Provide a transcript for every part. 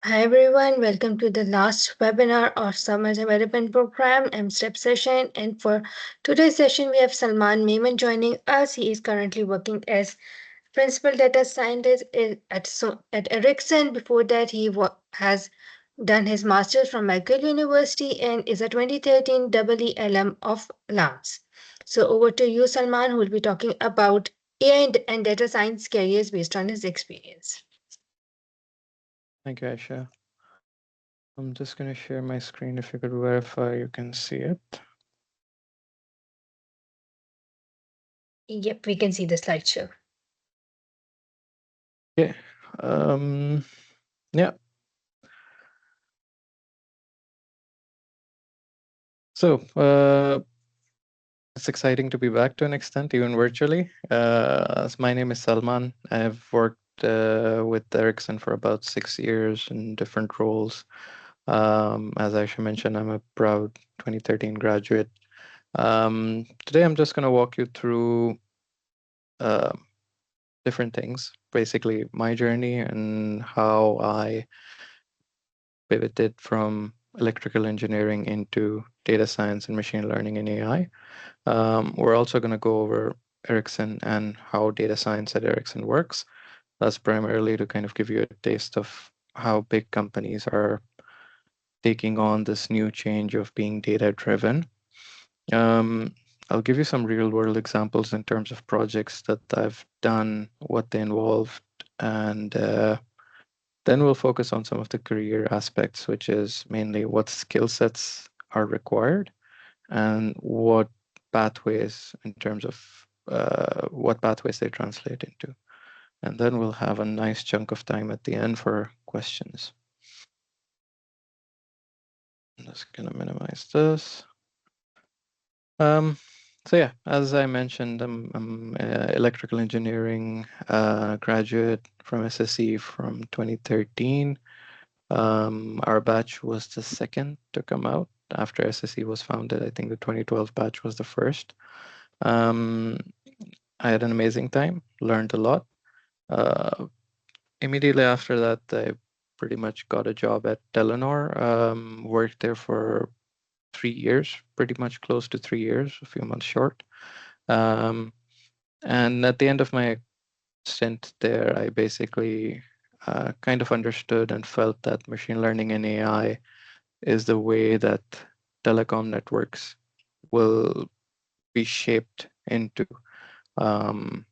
Hi everyone, welcome to the last webinar of Summer Development Program MSTEP session. And for today's session, we have Salman Memon joining us. He is currently working as Principal Data Scientist at Ericsson. Before that, has done his master's from McGill University and is a 2013 EE alum of LUMS. So over to you, Salman, who will be talking about AI and data science careers based on his experience. Thank you, Aisha. I'm just going to share my screen. If you could verify, you can see it. Yep, we can see the slideshow. Okay. Um, yeah. So it's exciting to be back to an extent, even virtually. My name is Salman. I've worked with Ericsson for about 6 years in different roles. As Aisha mentioned, I'm a proud 2013 graduate. Today, I'm just going to walk you through uh, different things, basically my journey and how I pivoted from electrical engineering into data science and machine learning and AI. We're also going to go over Ericsson and how data science at Ericsson works. That's primarily to kind of give you a taste of how big companies are taking on this new change of being data driven. Um, I'll give you some real world examples in terms of projects that I've done, what they involved, and then we'll focus on some of the career aspects, which is mainly what skill sets are required and what pathways in terms of what pathways they translate into. And then we'll have a nice chunk of time at the end for questions. I'm just gonna minimize this. Um, so yeah, as I mentioned, I'm electrical engineering graduate from SSE from 2013. Our batch was the second to come out after SSE was founded. I think the 2012 batch was the first. Um, I had an amazing time, learned a lot. Uh, Immediately after that, I pretty much got a job at Telenor. Worked there for 3 years, pretty much close to 3 years, a few months short. Um, and at the end of my stint there, I basically kind of understood and felt that machine learning and AI is the way that telecom networks will be shaped into. Um,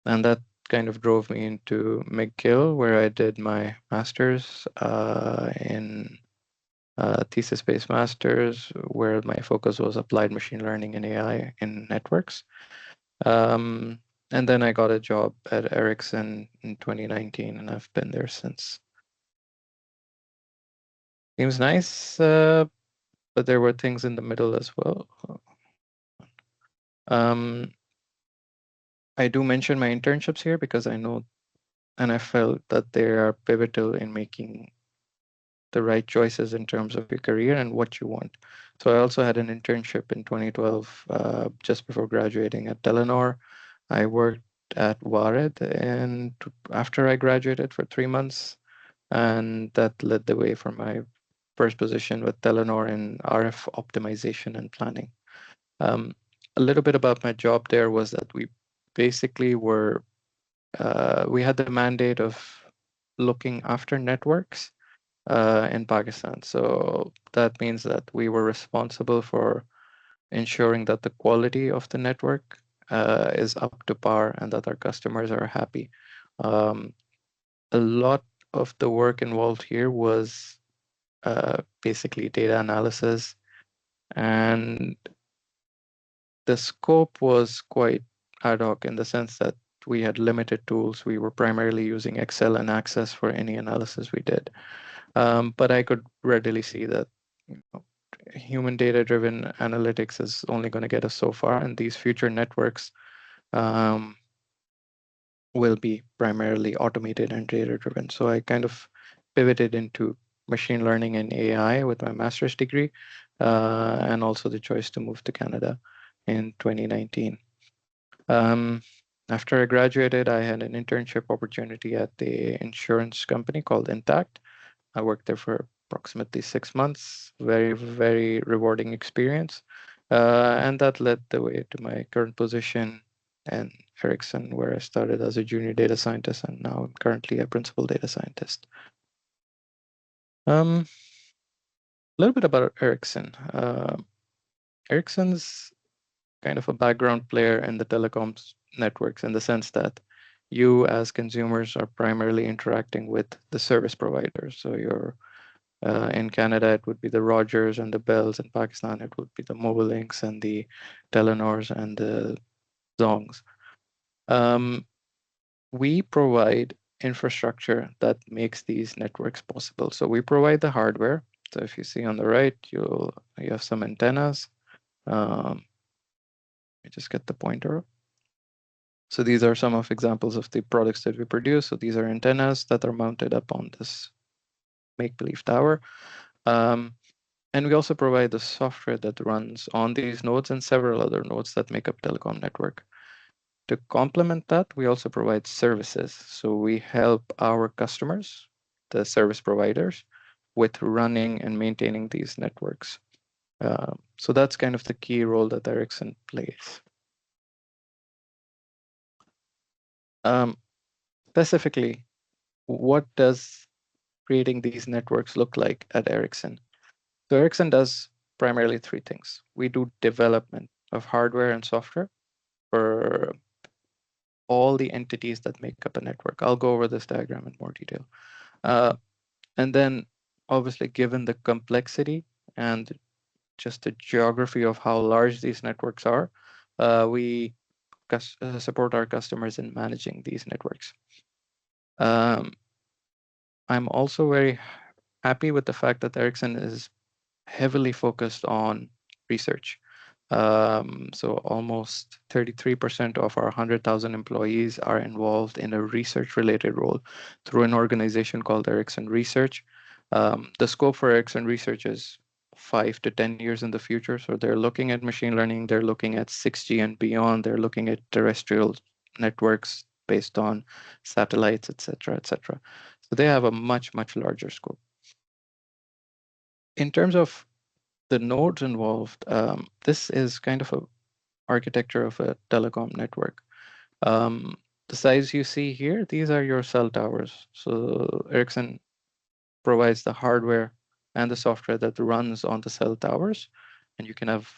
and that kind of drove me into McGill, where I did my master's in thesis-based master's, where my focus was applied machine learning and AI in networks. Um, and then I got a job at Ericsson in 2019, and I've been there since. Seems nice, but there were things in the middle as well. Um, I do mention my internships here because I know and I felt that they are pivotal in making the right choices in terms of your career and what you want. So I also had an internship in 2012, just before graduating at Telenor. I worked at Wared and after I graduated for 3 months, and that led the way for my first position with Telenor in RF optimization and planning. Um, a little bit about my job there was that we basically we had the mandate of looking after networks in Pakistan. So that means that we were responsible for ensuring that the quality of the network is up to par and that our customers are happy. Um, a lot of the work involved here was basically data analysis, and the scope was quite ad hoc in the sense that we had limited tools. We were primarily using Excel and Access for any analysis we did. But I could readily see that human data driven analytics is only going to get us so far, and these future networks um, will be primarily automated and data driven. So I kind of pivoted into machine learning and AI with my master's degree, and also the choice to move to Canada in 2019. Um, After I graduated, I had an internship opportunity at the insurance company called Intact. I worked there for approximately 6 months. Very, very rewarding experience. And that led the way to my current position in Ericsson, where I started as a junior data scientist and now I'm currently a principal data scientist. A little bit about Ericsson. Ericsson's kind of a background player in the telecoms networks in the sense that you as consumers are primarily interacting with the service providers. So you're in Canada, it would be the Rogers and the Bells. In Pakistan, it would be the Mobilinks and the Telenors and the Zongs. Um, we provide infrastructure that makes these networks possible. So we provide the hardware. So if you see on the right, you have some antennas. Let me just get the pointer up. So these are some of examples of the products that we produce. So these are antennas that are mounted up on this make-believe tower. Um, and we also provide the software that runs on these nodes and several other nodes that make up telecom network. To complement that, we also provide services. So we help our customers, the service providers, with running and maintaining these networks. So that's kind of the key role that Ericsson plays. Um, Specifically, what does creating these networks look like at Ericsson? So Ericsson does primarily three things. We do development of hardware and software for all the entities that make up a network. I'll go over this diagram in more detail. Uh, and then, obviously, given the complexity and just the geography of how large these networks are, we support our customers in managing these networks. Um, I'm also very happy with the fact that Ericsson is heavily focused on research. So almost 33% of our 100,000 employees are involved in a research-related role through an organization called Ericsson Research. The scope for Ericsson Research is 5 to 10 years in the future. So they're looking at machine learning, they're looking at 6G and beyond, they're looking at terrestrial networks based on satellites, etc., etc. So they have a much, much larger scope. In terms of the nodes involved, this is kind of a architecture of a telecom network. Um, the size you see here, these are your cell towers. So Ericsson provides the hardware and the software that runs on the cell towers, and you can have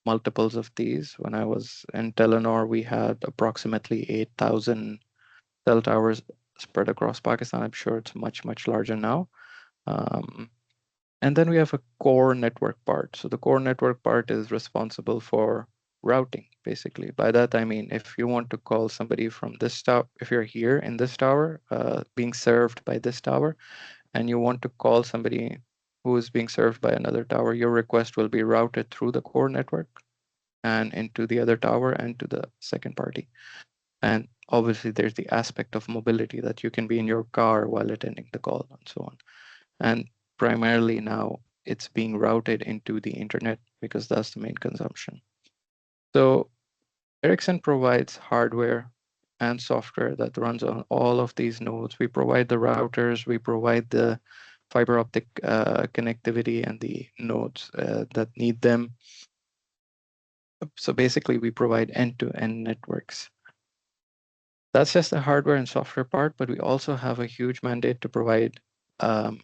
multiples of these. When I was in Telenor, we had approximately 8,000 cell towers spread across Pakistan. I'm sure it's much, much larger now. Um, And then we have a core network part. So the core network part is responsible for routing, basically. By that, I mean, if you want to call somebody from this tower, if you're here in this tower, being served by this tower, and you want to call somebody who is being served by another tower, your request will be routed through the core network and into the other tower and to the second party. And obviously, there's the aspect of mobility that you can be in your car while attending the call and so on. And primarily now it's being routed into the internet because that's the main consumption. So Ericsson provides hardware and software that runs on all of these nodes. We provide the routers, we provide the fiber optic connectivity and the nodes that need them. So basically, we provide end-to-end networks. That's just the hardware and software part, but we also have a huge mandate to provide um,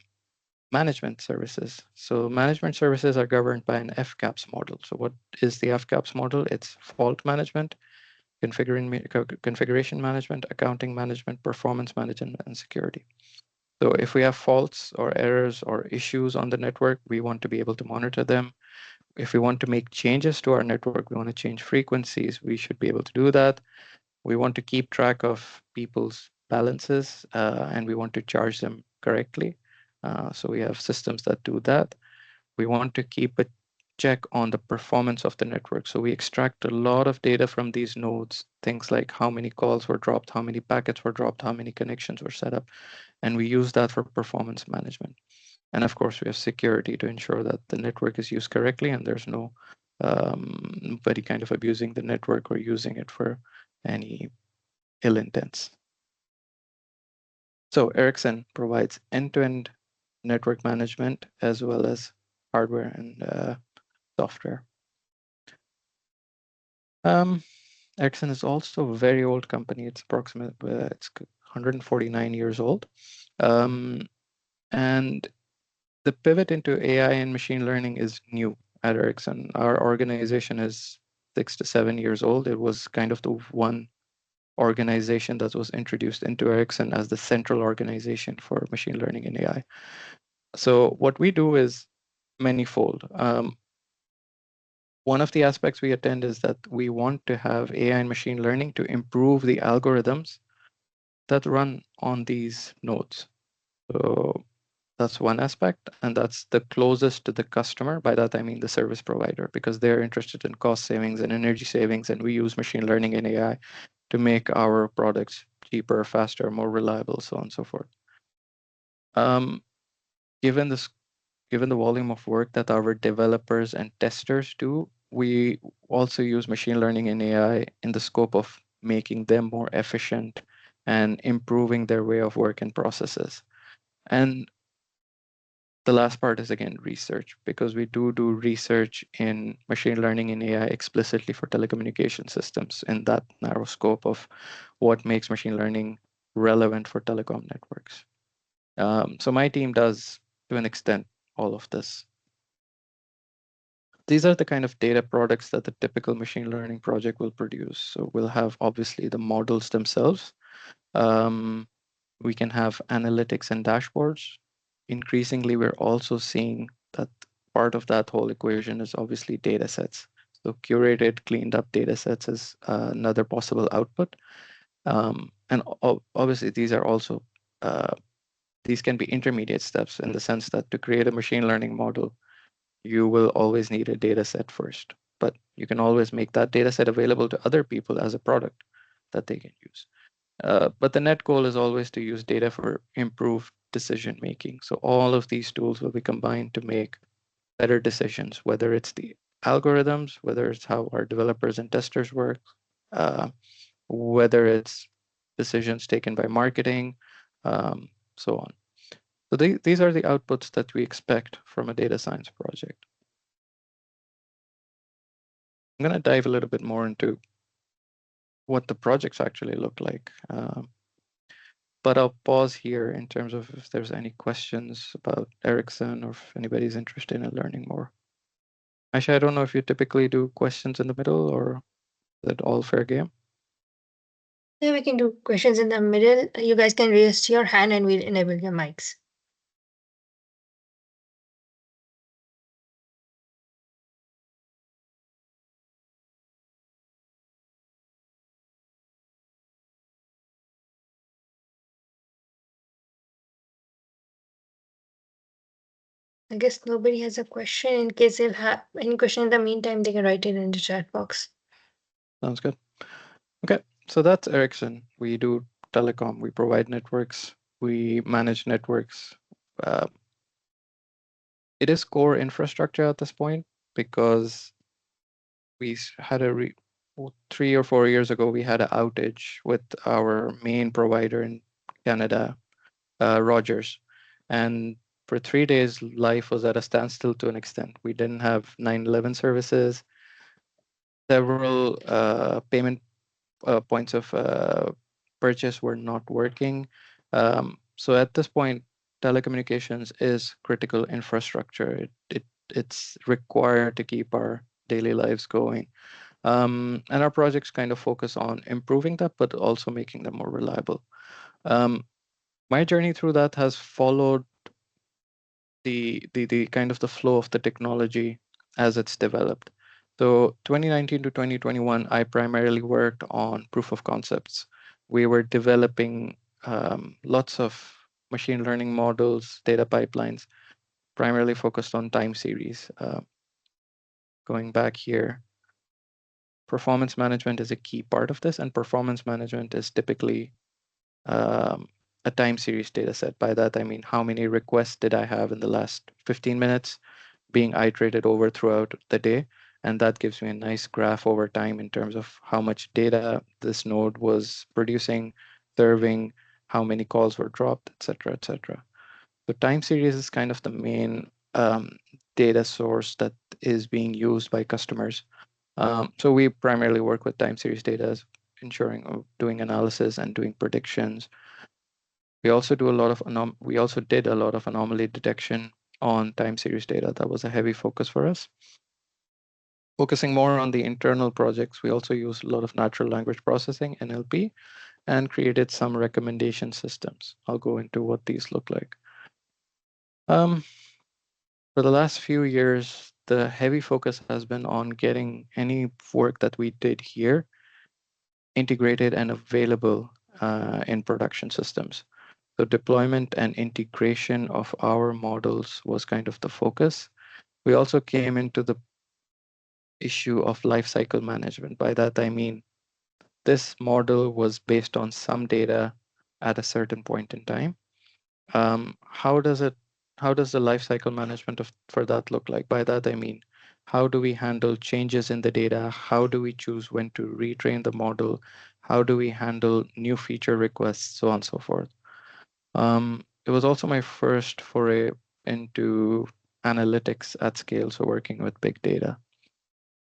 management services. So management services are governed by an FCAPS model. So what is the FCAPS model? It's fault management, configuration management, accounting management, performance management, and security. So if we have faults or errors or issues on the network, we want to be able to monitor them. If we want to make changes to our network, we want to change frequencies, we should be able to do that. We want to keep track of people's balances and we want to charge them correctly. So we have systems that do that. We want to keep a check on the performance of the network. So we extract a lot of data from these nodes, things like how many calls were dropped, how many packets were dropped, how many connections were set up, and we use that for performance management. And of course, we have security to ensure that the network is used correctly and there's no nobody kind of abusing the network or using it for any ill intents. So Ericsson provides end-to-end network management as well as hardware and software. Um, Ericsson is also a very old company. It's approximately it's 149 years old. Um, and the pivot into AI and machine learning is new at Ericsson. Our organization is 6 to 7 years old. It was kind of the one organization that was introduced into Ericsson as the central organization for machine learning and AI. So what we do is manifold. One of the aspects we attend is that we want to have AI and machine learning to improve the algorithms that run on these nodes. So that's one aspect, and that's the closest to the customer. By that, I mean the service provider, because they're interested in cost savings and energy savings, and we use machine learning and AI to make our products cheaper, faster, more reliable, so on and so forth. Um, given this, given the volume of work that our developers and testers do, we also use machine learning and AI in the scope of making them more efficient and improving their way of work and processes. And the last part is again research, because we do research in machine learning and AI explicitly for telecommunication systems in that narrow scope of what makes machine learning relevant for telecom networks. So my team does, to an extent, all of this. These are the kind of data products that the typical machine learning project will produce. So we'll have obviously the models themselves. Um, we can have analytics and dashboards. Increasingly, we're also seeing that part of that whole equation is obviously data sets. So curated, cleaned up data sets is another possible output. And obviously, these are also these can be intermediate steps in the sense that to create a machine learning model, you will always need a data set first, but you can always make that data set available to other people as a product that they can use. But the net goal is always to use data for improved decision making. So all of these tools will be combined to make better decisions, whether it's the algorithms, whether it's how our developers and testers work, uh, whether it's decisions taken by marketing, so on. So these are the outputs that we expect from a data science project. I'm going to dive a little bit more into what the projects actually look like. But I'll pause here in terms of if there's any questions about Ericsson or if anybody's interested in learning more. Aisha, I don't know if you typically do questions in the middle or is it all fair game? Yeah, we can do questions in the middle. You guys can raise your hand and we'll enable your mics. I guess nobody has a question. In case they'll have any question in the meantime, they can write it in the chat box. Sounds good. Okay, so that's Ericsson. We do telecom, we provide networks, we manage networks. Uh, it is core infrastructure at this point because we had 3 or 4 years ago, we had an outage with our main provider in Canada, Rogers. And for 3 days, life was at a standstill to an extent. We didn't have 911 services. Several payment points of purchase were not working. So at this point, telecommunications is critical infrastructure. It's required to keep our daily lives going. And our projects kind of focus on improving that, but also making them more reliable. Um, my journey through that has followed the kind of the flow of the technology as it's developed. So 2019 to 2021, I primarily worked on proof of concepts. We were developing lots of machine learning models, data pipelines, primarily focused on time series. Going back here, performance management is a key part of this, and performance management is typically um, a time series data set. By that, I mean how many requests did I have in the last 15 minutes being iterated over throughout the day. And that gives me a nice graph over time in terms of how much data this node was producing, serving, how many calls were dropped, et cetera, et cetera. So time series is kind of the main data source that is being used by customers. So we primarily work with time series data, ensuring doing analysis and doing predictions. We also do a lot of we also did a lot of anomaly detection on time series data. That was a heavy focus for us. Focusing more on the internal projects, we also use a lot of natural language processing, NLP, and created some recommendation systems. I'll go into what these look like. Um, for the last few years, the heavy focus has been on getting any work that we did here integrated and available in production systems. So deployment and integration of our models was kind of the focus. We also came into the issue of lifecycle management. By that, I mean this model was based on some data at a certain point in time. How does it? How does the lifecycle management for that look like? By that, I mean, how do we handle changes in the data? How do we choose when to retrain the model? How do we handle new feature requests, so on and so forth? It was also my first foray into analytics at scale, so working with big data.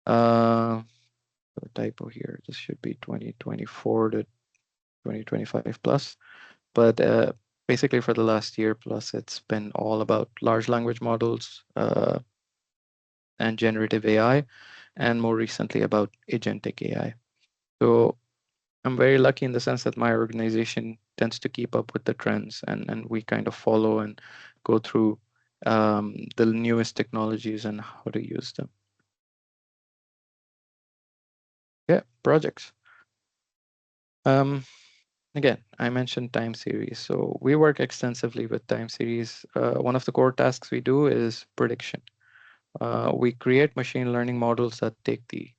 A typo here. This should be 2024 to 2025 plus. But basically, for the last year plus, it's been all about large language models and generative AI, and more recently about agentic AI. So I'm very lucky in the sense that my organization tends to keep up with the trends, and we kind of follow and go through the newest technologies and how to use them. Yeah, projects. Um, Again, I mentioned time series. So we work extensively with time series. One of the core tasks we do is prediction. We create machine learning models that take the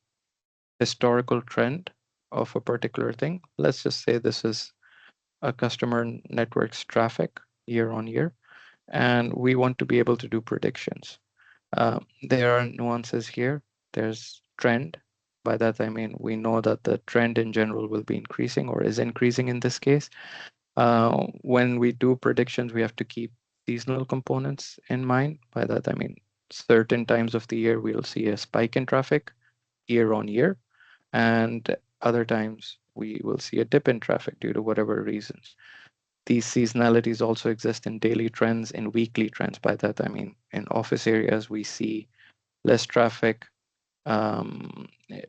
historical trend of a particular thing. Let's just say this is a customer network's traffic year on year, and we want to be able to do predictions. There are nuances here. There's trend. By that, I mean we know that the trend in general will be increasing or is increasing in this case. When we do predictions, we have to keep seasonal components in mind. By that, I mean certain times of the year we'll see a spike in traffic year on year, and other times we will see a dip in traffic due to whatever reasons. These seasonalities also exist in daily trends, in weekly trends. By that, I mean in office areas, we see less traffic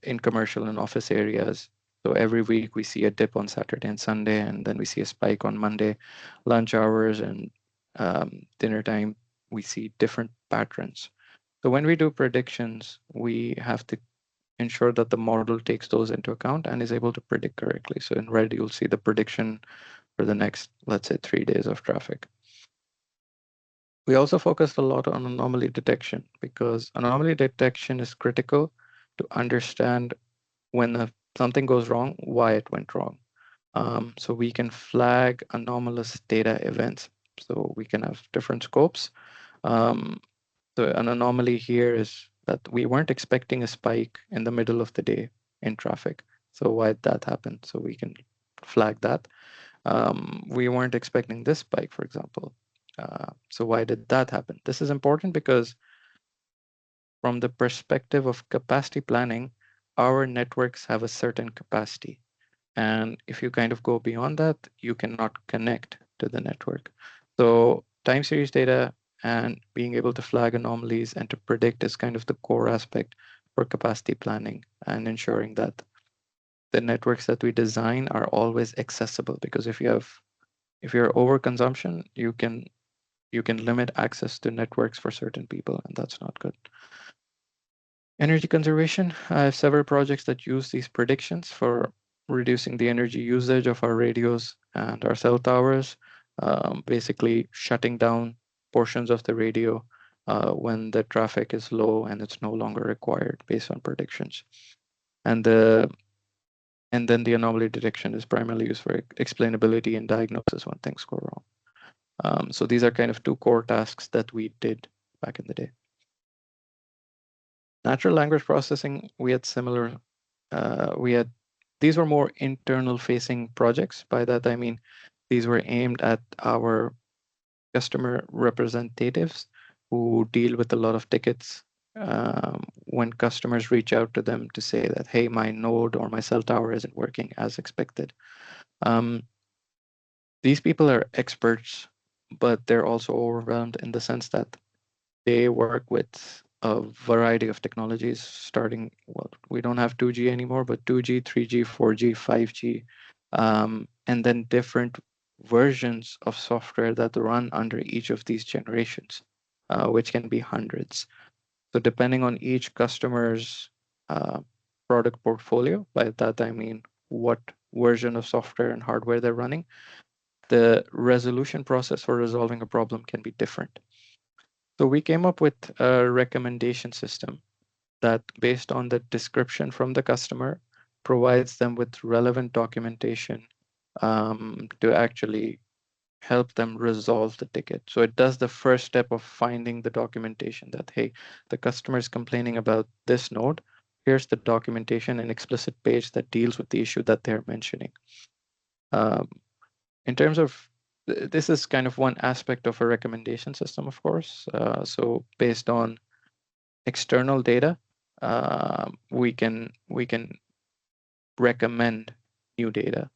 in commercial and office areas. So every week we see a dip on Saturday and Sunday, and then we see a spike on Monday. Lunch hours and dinner time, we see different patterns. So when we do predictions, we have to ensure that the model takes those into account and is able to predict correctly. So in red, you'll see the prediction for the next, let's say, 3 days of traffic. We also focused a lot on anomaly detection because anomaly detection is critical to understand when something goes wrong, why it went wrong. So we can flag anomalous data events. So we can have different scopes. Um, so an anomaly here is that we weren't expecting a spike in the middle of the day in traffic. So why did that happen? So we can flag that. We weren't expecting this spike, for example. So why did that happen? This is important because from the perspective of capacity planning, our networks have a certain capacity. And if you kind of go beyond that, you cannot connect to the network. So time series data and being able to flag anomalies and to predict is kind of the core aspect for capacity planning and ensuring that the networks that we design are always accessible. Because if you're overconsumption, you can limit access to networks for certain people, and that's not good. Energy conservation. I have several projects that use these predictions for reducing the energy usage of our radios and our cell towers, basically shutting down portions of the radio when the traffic is low and it's no longer required based on predictions. And then the anomaly detection is primarily used for explainability and diagnosis when things go wrong. So these are kind of two core tasks that we did back in the day. Natural language processing, we had similar, we had, these were more internal facing projects. By that, I mean, these were aimed at our customer representatives who deal with a lot of tickets. When customers reach out to them to say that, hey, my node or my cell tower isn't working as expected. Um, these people are experts, but they're also overwhelmed in the sense that they work with a variety of technologies starting, well, we don't have 2G anymore, but 2G, 3G, 4G, 5G, and then different versions of software that run under each of these generations, which can be hundreds. So depending on each customer's uh, product portfolio, by that I mean what version of software and hardware they're running, the resolution process for resolving a problem can be different. So we came up with a recommendation system that, based on the description from the customer, provides them with relevant documentation to actually help them resolve the ticket. So it does the first step of finding the documentation that, hey, the customer is complaining about this node. Here's the documentation, an explicit page that deals with the issue that they're mentioning. Um, in terms of this is kind of one aspect of a recommendation system, of course. So based on external data, we can recommend new data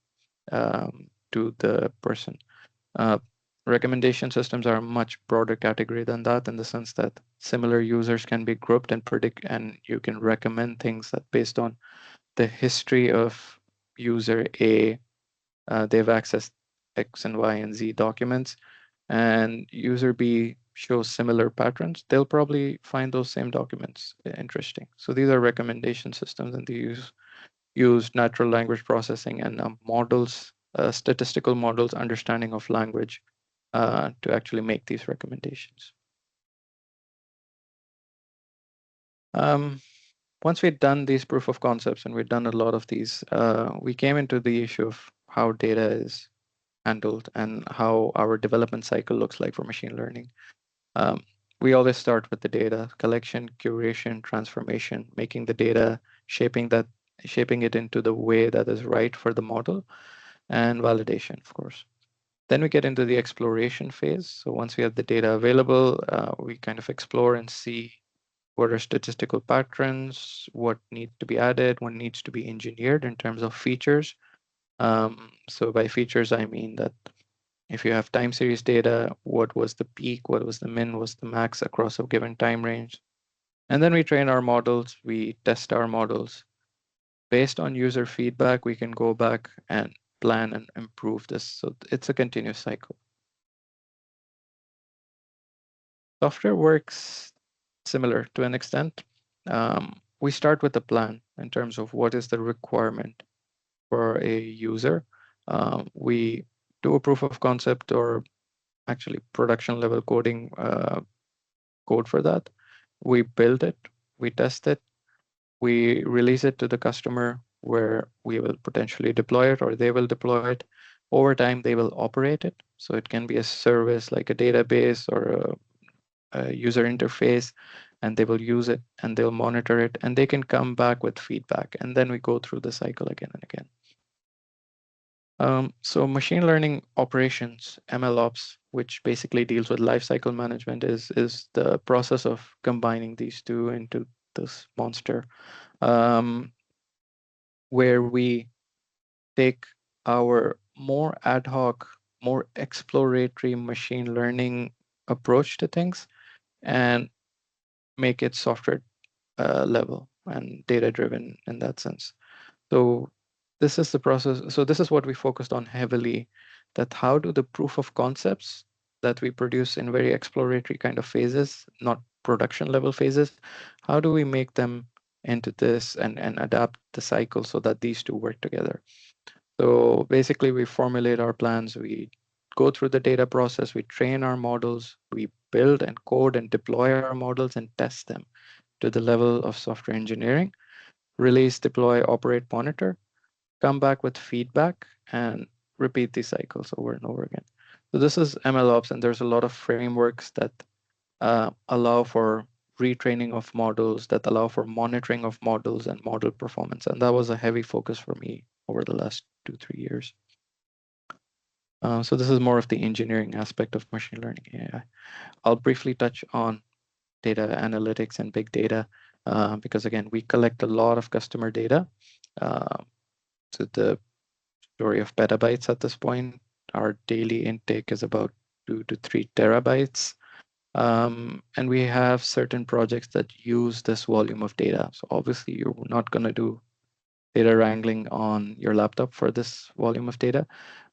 to the person. Uh, Recommendation systems are a much broader category than that, in the sense that similar users can be grouped and predict, and you can recommend things that, based on the history of user A, they've accessed X and Y and Z documents, and user B shows similar patterns, they'll probably find those same documents interesting. So these are recommendation systems, and they use natural language processing and models, statistical models, understanding of language to actually make these recommendations. Um, Once we'd done these proof of concepts and we'd done a lot of these, we came into the issue of how data is handled and how our development cycle looks like for machine learning. Um, we always start with the data collection, curation, transformation, making the data, shaping it into the way that is right for the model, and validation, of course. Then we get into the exploration phase. So once we have the data available, we kind of explore and see what are statistical patterns, what needs to be added, what needs to be engineered in terms of features. So by features, I mean that if you have time series data, what was the peak, what was the min, what was the max across a given time range. And then we train our models, we test our models. Based on user feedback, we can go back and plan and improve this. So it's a continuous cycle. Software works similar to an extent. We start with a plan in terms of what is the requirement for a user. We do a proof of concept, or actually production level code for that. We build it, we test it, we release it to the customer where we will potentially deploy it or they will deploy it. Over time, they will operate it. So it can be a service like a database or a user interface, and they will use it and they'll monitor it and they can come back with feedback. And then we go through the cycle again and again. So machine learning operations, MLOps, which basically deals with lifecycle management, is the process of combining these two into this monster, um, where we take our more ad hoc, more exploratory machine learning approach to things and make it software level and data driven in that sense. So this is the process. So this is what we focused on heavily, that how do the proof of concepts that we produce in very exploratory kind of phases, not production level phases, how do we make them into this and adapt the cycle so that these two work together? So basically we formulate our plans, we go through the data process, we train our models, we build and code and deploy our models and test them to the level of software engineering, release, deploy, operate, monitor, come back with feedback, and repeat these cycles over and over again. So this is MLOps, and there's a lot of frameworks that allow for retraining of models, that allow for monitoring of models and model performance. And that was a heavy focus for me over the last 2, 3 years. So this is more of the engineering aspect of machine learning AI. I'll briefly touch on data analytics and big data because again, we collect a lot of customer data uh, to the story of petabytes at this point. Our daily intake is about 2 to 3 terabytes. And we have certain projects that use this volume of data. So obviously, you're not going to do data wrangling on your laptop for this volume of data.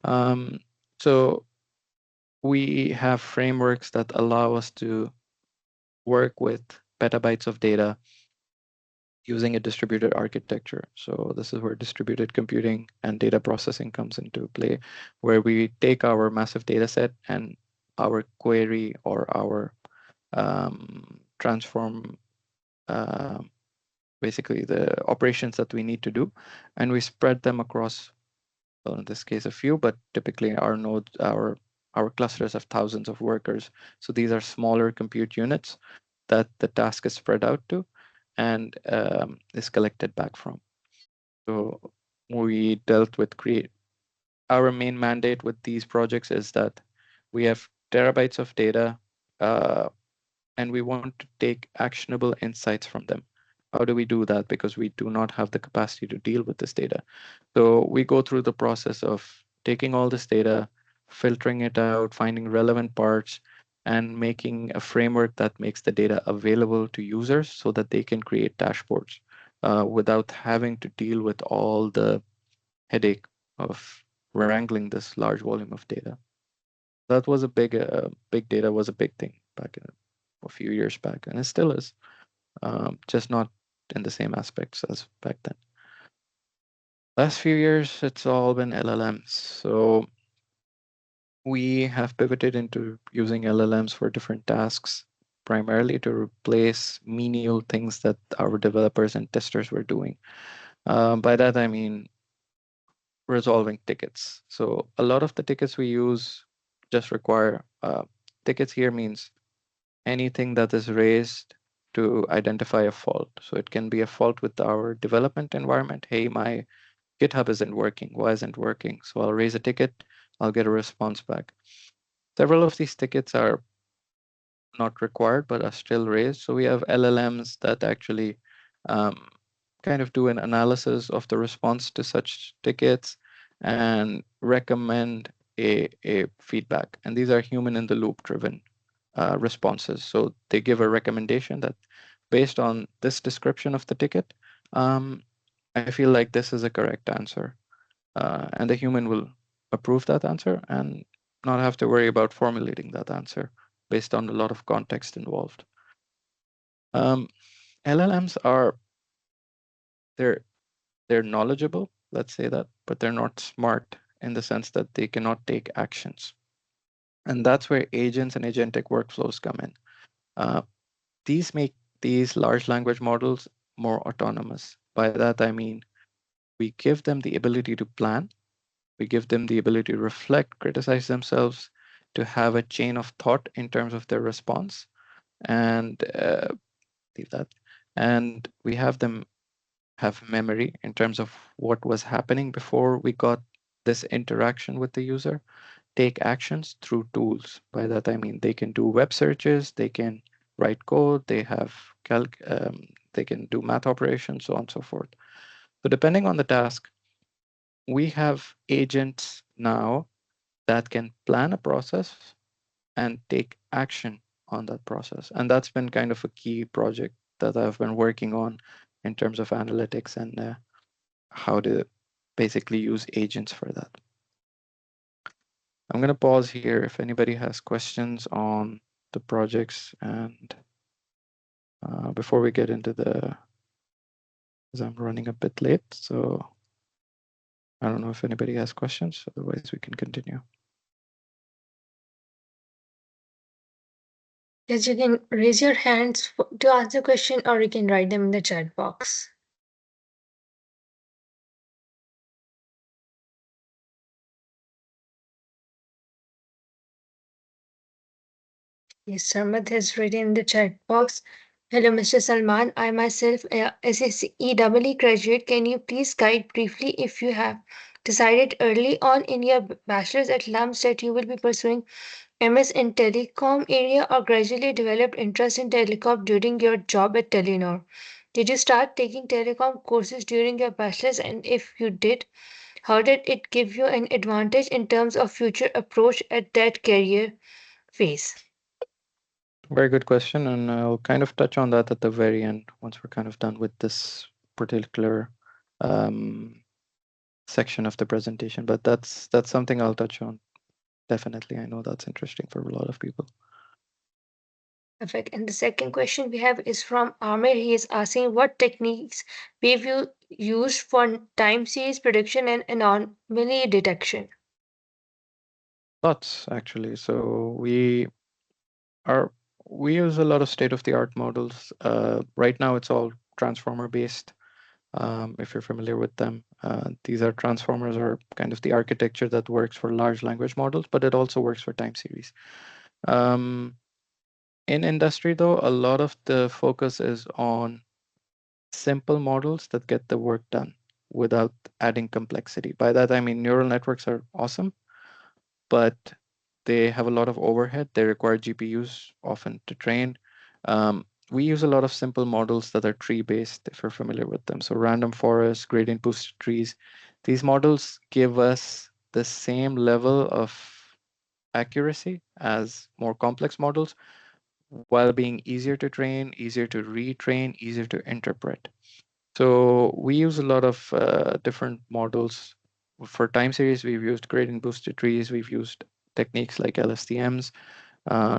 Um, so we have frameworks that allow us to work with petabytes of data using a distributed architecture. So this is where distributed computing and data processing comes into play, where we take our massive data set and our query or our transform uh, basically the operations that we need to do, and we spread them across, well, in this case, a few, but typically our nodes, our clusters have thousands of workers. So these are smaller compute units that the task is spread out to and is collected back from. So we dealt with create. Our main mandate with these projects is that we have terabytes of data, uh, and we want to take actionable insights from them. How do we do that? Because we do not have the capacity to deal with this data. So we go through the process of taking all this data, filtering it out, finding relevant parts, and making a framework that makes the data available to users so that they can create dashboards without having to deal with all the headache of wrangling this large volume of data. That was a big data was a big thing back in a few years back, and it still is, just not in the same aspects as back then. Last few years, it's all been LLMs. So we have pivoted into using LLMs for different tasks, primarily to replace menial things that our developers and testers were doing. By that, I mean resolving tickets. So a lot of the tickets we use just require tickets here means anything that is raised to identify a fault. So it can be a fault with our development environment. Hey, my GitHub isn't working. Why isn't working? So I'll raise a ticket. I'll get a response back. Several of these tickets are not required, but are still raised. So we have LLMs that actually um, kind of do an analysis of the response to such tickets and recommend a feedback. And these are human in the loop driven responses. So they give a recommendation that based on this description of the ticket, um, I feel like this is a correct answer. And the human will approve that answer and not have to worry about formulating that answer based on a lot of context involved. Um, LLMs are they're they're knowledgeable, let's say that, but they're not smart in the sense that they cannot take actions. And that's where agents and agentic workflows come in. Uh, these make these large language models more autonomous. By that I mean we give them the ability to plan. We give them the ability to reflect, criticize themselves, to have a chain of thought in terms of their response, and leave that. And we have them have memory in terms of what was happening before we got this interaction with the user. Take actions through tools. By that I mean they can do web searches, they can write code, they can do math operations, so on and so forth. So depending on the task, we have agents now that can plan a process and take action on that process. And that's been kind of a key project that I've been working on in terms of analytics and how to basically use agents for that. I'm going to pause here if anybody has questions on the projects and before we get into the, because I'm running a bit late. So I don't know if anybody has questions, otherwise we can continue. Yes, you can raise your hands to ask the question, or you can write them in the chat box. Yes, Sarmat has written in the chat box. Hello, Mr. Salman. I myself, SSEEE graduate. Can you please guide briefly if you have decided early on in your bachelor's at LUMS that you will be pursuing MS in telecom area or gradually developed interest in telecom during your job at Telenor? Did you start taking telecom courses during your bachelor's, and if you did, how did it give you an advantage in terms of future approach at that career phase? Very good question, and I'll kind of touch on that at the very end once we're kind of done with this particular um, section of the presentation. But that's something I'll touch on definitely. I know that's interesting for a lot of people. Perfect. And the second question we have is from Amir. He is asking what techniques we've used for time series prediction and anomaly detection. Lots actually. So are we use a lot of state-of-the-art models. Right now, it's all transformer based. If you're familiar with them, these are transformers or kind of the architecture that works for large language models, but it also works for time series. Um, in industry, though, a lot of the focus is on simple models that get the work done without adding complexity. By that, I mean neural networks are awesome, but they have a lot of overhead. They require GPUs often to train. We use a lot of simple models that are tree based, if you're familiar with them. So, random forests, gradient boosted trees, these models give us the same level of accuracy as more complex models while being easier to train, easier to retrain, easier to interpret. So we use a lot of different models. For time series, we've used gradient boosted trees. We've used techniques like LSTMs.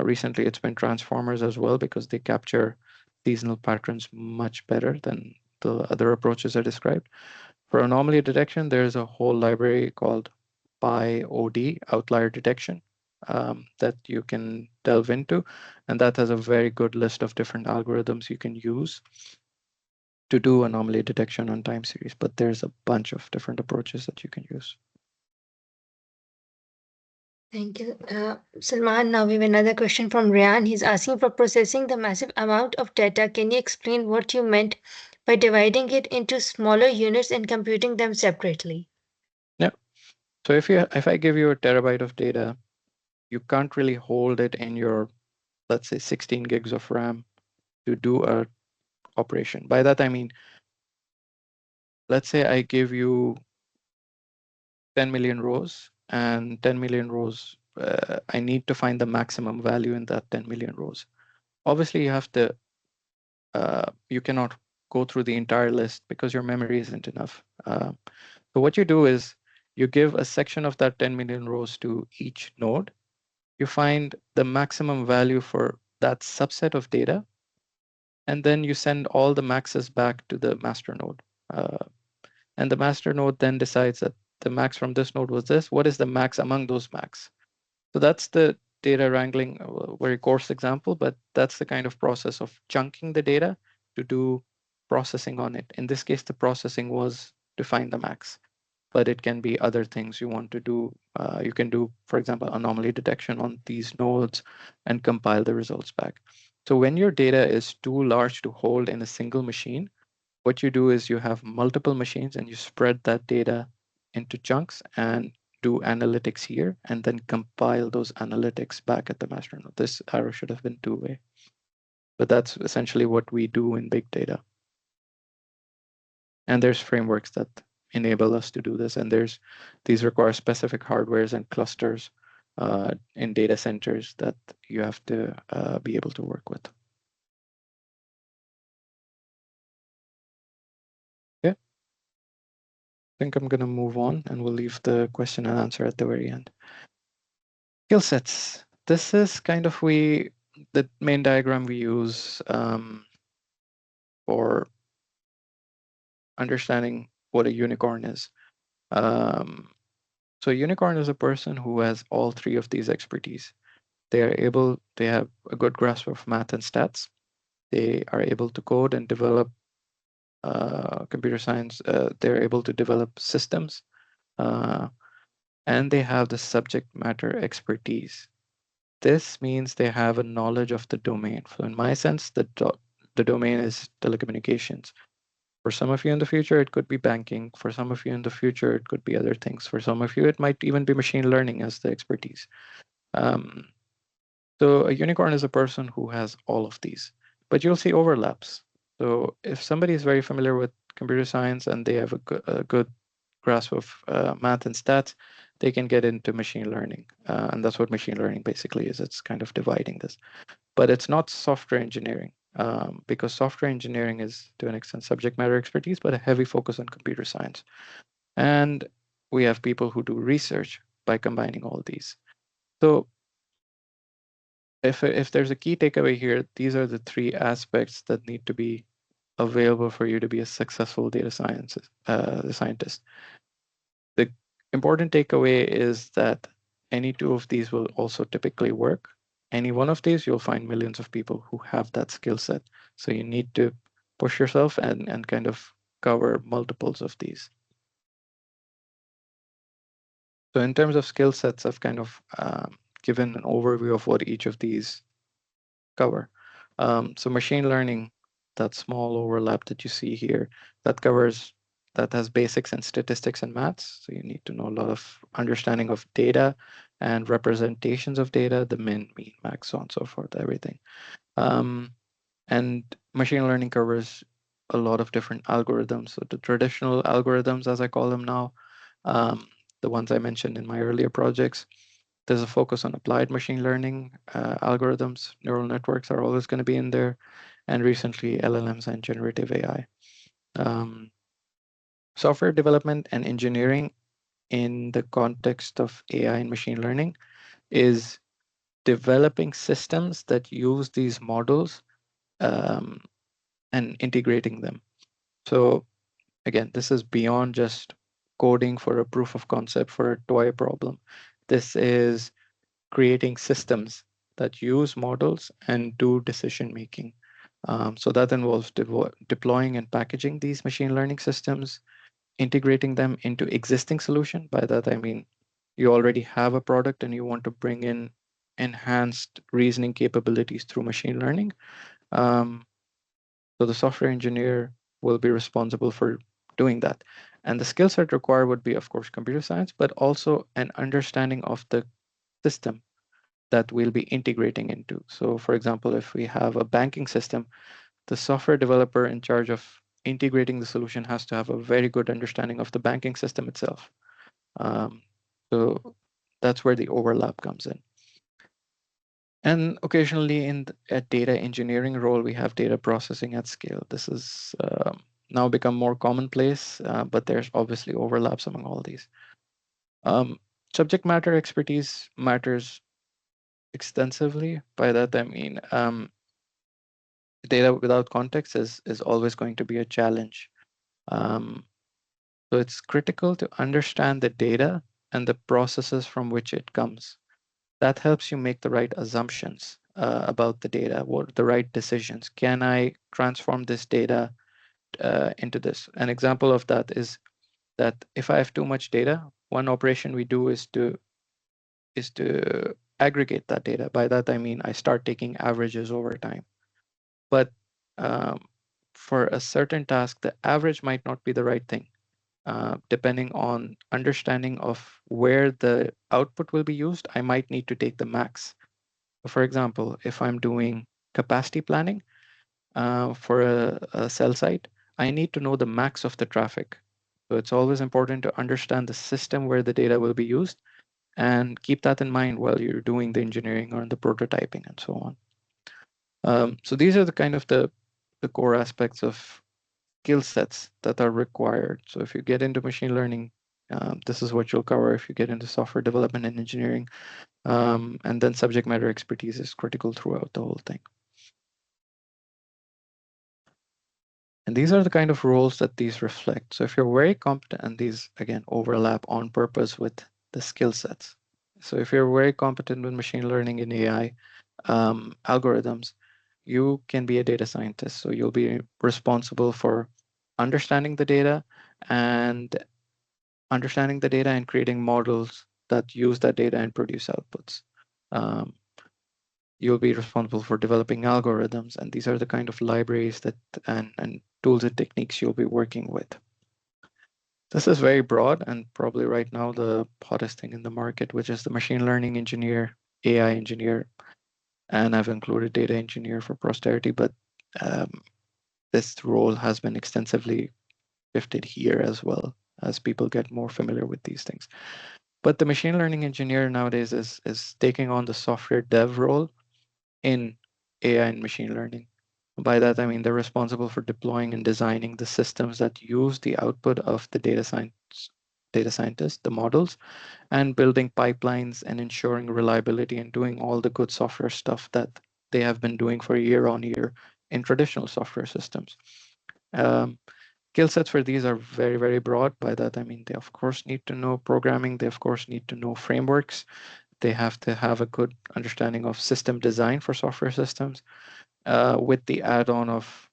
Recently, it's been transformers as well because they capture seasonal patterns much better than the other approaches I described. For anomaly detection, there's a whole library called PyOD, outlier detection, that you can delve into. And that has a very good list of different algorithms you can use to do anomaly detection on time series, but there's a bunch of different approaches that you can use. Thank you, Salman. Now we have another question from Ryan. He's asking for processing the massive amount of data. Can you explain what you meant by dividing it into smaller units and computing them separately? Yeah. So if I give you a terabyte of data, you can't really hold it in your, let's say, 16 gigs of RAM to do a operation. By that I mean, let's say I give you 10 million rows, and 10 million rows, I need to find the maximum value in that 10 million rows. Obviously, you cannot go through the entire list because your memory isn't enough. So what you do is you give a section of that 10 million rows to each node. You find the maximum value for that subset of data, and then you send all the maxes back to the master node. Uh, and the master node then decides that the max from this node was this. What is the max among those max? So that's the data wrangling, a very coarse example, but that's the kind of process of chunking the data to do processing on it. In this case, the processing was to find the max, but it can be other things you want to do. You can do, for example, anomaly detection on these nodes and compile the results back. So when your data is too large to hold in a single machine, what you do is you have multiple machines and you spread that data into chunks and do analytics here and then compile those analytics back at the master node. This arrow should have been two-way, but that's essentially what we do in big data. And there's frameworks that enable us to do this. And these require specific hardwares and clusters in data centers that you have to be able to work with. Yeah, I think I'm going to move on and we'll leave the question and answer at the very end. Skill sets. This is kind of the main diagram we use for understanding what a unicorn is. Um, so a unicorn is a person who has all three of these expertise. They have a good grasp of math and stats. They are able to code and develop computer science. They're able to develop systems, uh, and they have the subject matter expertise. This means they have a knowledge of the domain. So in my sense, the domain is telecommunications. For some of you in the future, it could be banking. For some of you in the future, it could be other things. For some of you, it might even be machine learning as the expertise. Um, so a unicorn is a person who has all of these, but you'll see overlaps. So if somebody is very familiar with computer science and they have a good grasp of math and stats, they can get into machine learning. And that's what machine learning basically is. It's kind of dividing this. But it's not software engineering, because software engineering is to an extent subject matter expertise, but a heavy focus on computer science. And we have people who do research by combining all these. So if there's a key takeaway here, these are the three aspects that need to be available for you to be a successful data scientist. The important takeaway is that any two of these will also typically work. Any one of these, you'll find millions of people who have that skill set. So you need to push yourself and kind of cover multiples of these. So in terms of skill sets, I've kind of given an overview of what each of these cover. So machine learning, that small overlap that you see here, that covers that has basics in statistics and maths. So you need to know a lot of understanding of data and representations of data, the min, mean, max, so on and so forth, everything. Um, and machine learning covers a lot of different algorithms. So the traditional algorithms, as I call them now, um, the ones I mentioned in my earlier projects, there's a focus on applied machine learning algorithms. Neural networks are always going to be in there, and recently LLMs and generative AI. Um, Software development and engineering in the context of AI and machine learning is developing systems that use these models um, and integrating them. So again, this is beyond just coding for a proof of concept for a toy problem. This is creating systems that use models and do decision making. So that involves deploying and packaging these machine learning systems, integrating them into existing solution. By that I mean you already have a product and you want to bring in enhanced reasoning capabilities through machine learning. Um, so the software engineer will be responsible for doing that. And the skill set required would be, of course, computer science, but also an understanding of the system that we'll be integrating into. So, for example, if we have a banking system, the software developer in charge of integrating the solution has to have a very good understanding of the banking system itself. Um, so that's where the overlap comes in. And occasionally in a data engineering role, we have data processing at scale. This is now become more commonplace, but there's obviously overlaps among all these. Um, Subject matter expertise matters extensively. By that, I mean data without context is always going to be a challenge. Um, so it's critical to understand the data and the processes from which it comes. That helps you make the right assumptions about the data, what the right decisions. Can I transform this data into this? An example of that is that if I have too much data, one operation we do is to aggregate that data. By that I mean I start taking averages over time. But um, for a certain task, the average might not be the right thing, depending on understanding of where the output will be used. I might need to take the max. For example, if I'm doing capacity planning for a cell site, I need to know the max of the traffic. So it's always important to understand the system where the data will be used and keep that in mind while you're doing the engineering or the prototyping and so on. So these are the kind of the core aspects of skill sets that are required. So if you get into machine learning, this is what you'll cover. If you get into software development and engineering, and then subject matter expertise is critical throughout the whole thing. And these are the kind of roles that these reflect. So if you're very competent, and these again overlap on purpose with the skill sets. So if you're very competent with machine learning and AI algorithms, you can be a data scientist. So you'll be responsible for understanding the data and creating models that use that data and produce outputs. Um, You'll be responsible for developing algorithms, and these are the kind of libraries that and tools and techniques you'll be working with. This is very broad and probably right now the hottest thing in the market, which is the machine learning engineer, AI engineer, and I've included data engineer for posterity, but um, this role has been extensively shifted here as well as people get more familiar with these things. But the machine learning engineer nowadays is taking on the software dev role in AI and machine learning. By that, I mean they're responsible for deploying and designing the systems that use the output of the data scientists, the models, and building pipelines and ensuring reliability and doing all the good software stuff that they have been doing for year on year in traditional software systems. Um, Skill sets for these are very, very broad. By that, I mean they, of course, need to know programming. They, of course, need to know frameworks. They have to have a good understanding of system design for software systems with the add-on of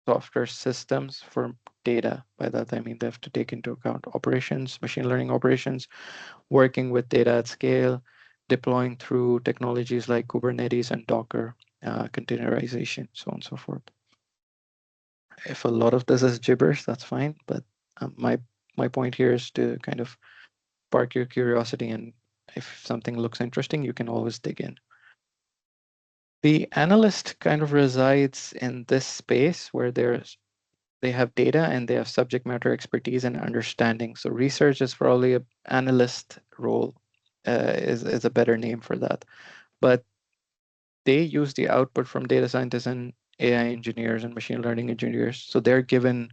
software systems for data. By that, I mean they have to take into account operations, machine learning operations, working with data at scale, deploying through technologies like Kubernetes and Docker, containerization, so on and so forth. If a lot of this is gibberish, that's fine. But my point here is to kind of spark your curiosity, and if something looks interesting, you can always dig in. The analyst kind of resides in this space where they have data and they have subject matter expertise and understanding. So research is probably an analyst role, is a better name for that. But they use the output from data scientists and AI engineers and machine learning engineers. So they're given